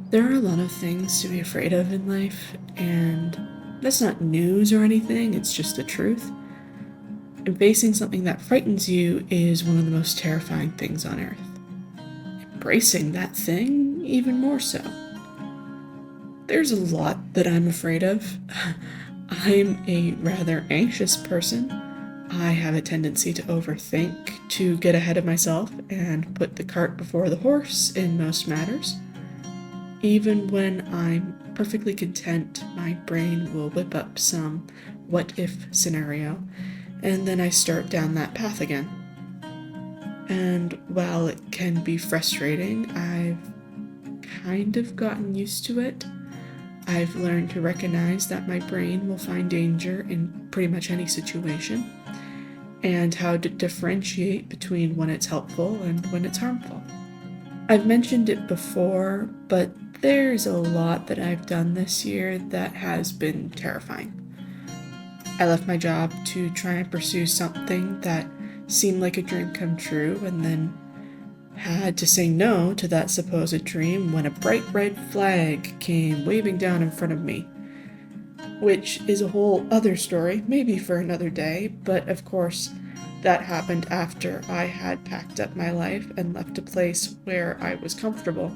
There are a lot of things to be afraid of in life, and that's not news or anything, it's just the truth. And facing something that frightens you is one of the most terrifying things on earth. Embracing that thing, even more so. There's a lot that I'm afraid of. I'm a rather anxious person. I have a tendency to overthink, to get ahead of myself, and put the cart before the horse in most matters. Even when I'm perfectly content, my brain will whip up some what if scenario, and then I start down that path again. And while it can be frustrating, I've kind of gotten used to it. I've learned to recognize that my brain will find danger in pretty much any situation, and how to differentiate between when it's helpful and when it's harmful. I've mentioned it before, but there's a lot that I've done this year that has been terrifying. I left my job to try and pursue something that seemed like a dream come true, and then had to say no to that supposed dream when a bright red flag came waving down in front of me. Which is a whole other story, maybe for another day, but of course, that happened after I had packed up my life and left a place where I was comfortable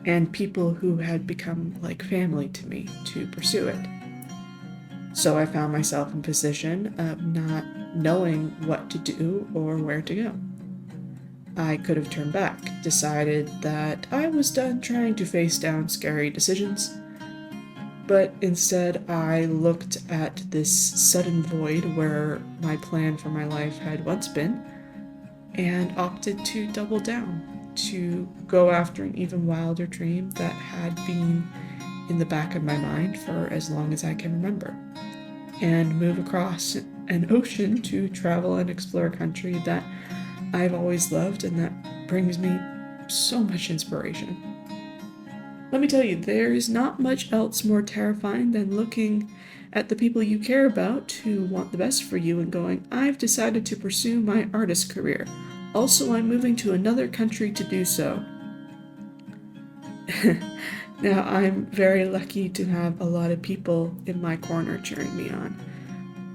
and people who had become like family to me to pursue it. So I found myself in a position of not knowing what to do or where to go. I could have turned back, decided that I was done trying to face down scary decisions, but instead I looked at this sudden void where my plan for my life had once been and opted to double down, to go after an even wilder dream that had been in the back of my mind for as long as I can remember, and move across an ocean to travel and explore a country that I've always loved and that brings me so much inspiration. Let me tell you, there's not much else more terrifying than looking at the people you care about who want the best for you and going, I've decided to pursue my artist career. Also, I'm moving to another country to do so. Now, I'm very lucky to have a lot of people in my corner cheering me on.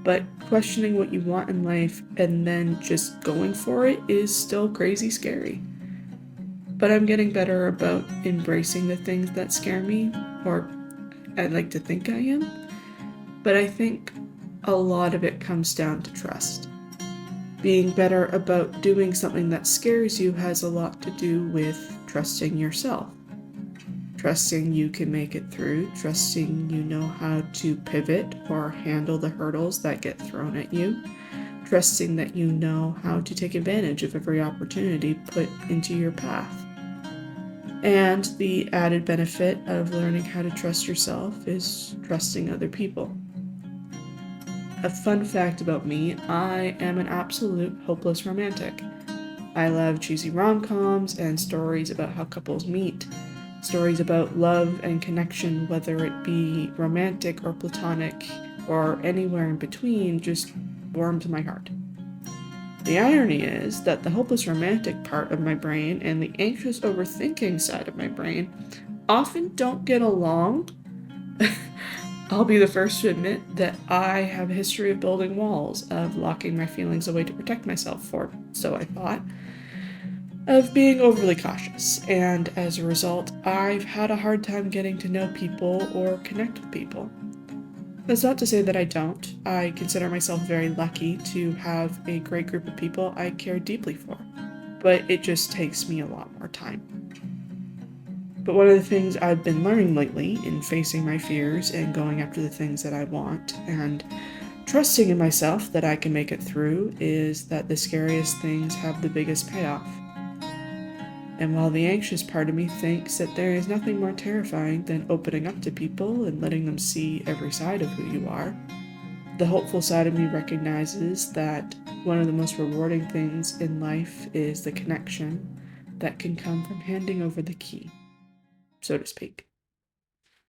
But questioning what you want in life and then just going for it is still crazy scary. But I'm getting better about embracing the things that scare me, or I'd like to think I am. But I think a lot of it comes down to trust. Being better about doing something that scares you has a lot to do with trusting yourself. Trusting you can make it through, trusting you know how to pivot or handle the hurdles that get thrown at you, trusting that you know how to take advantage of every opportunity put into your path. And the added benefit of learning how to trust yourself is trusting other people. A fun fact about me, I am an absolute hopeless romantic. I love cheesy rom-coms and stories about how couples meet, stories about love and connection, whether it be romantic or platonic or anywhere in between, just warms my heart. The irony is that the hopeless romantic part of my brain and the anxious overthinking side of my brain often don't get along. I'll be the first to admit that I have a history of building walls, of locking my feelings away to protect myself, for so I thought, of being overly cautious, and as a result, I've had a hard time getting to know people or connect with people. That's not to say that I don't. I consider myself very lucky to have a great group of people I care deeply for, but it just takes me a lot more time. But one of the things I've been learning lately in facing my fears and going after the things that I want and trusting in myself that I can make it through is that the scariest things have the biggest payoff. And while the anxious part of me thinks that there is nothing more terrifying than opening up to people and letting them see every side of who you are, the hopeful side of me recognizes that one of the most rewarding things in life is the connection that can come from handing over the key, so to speak.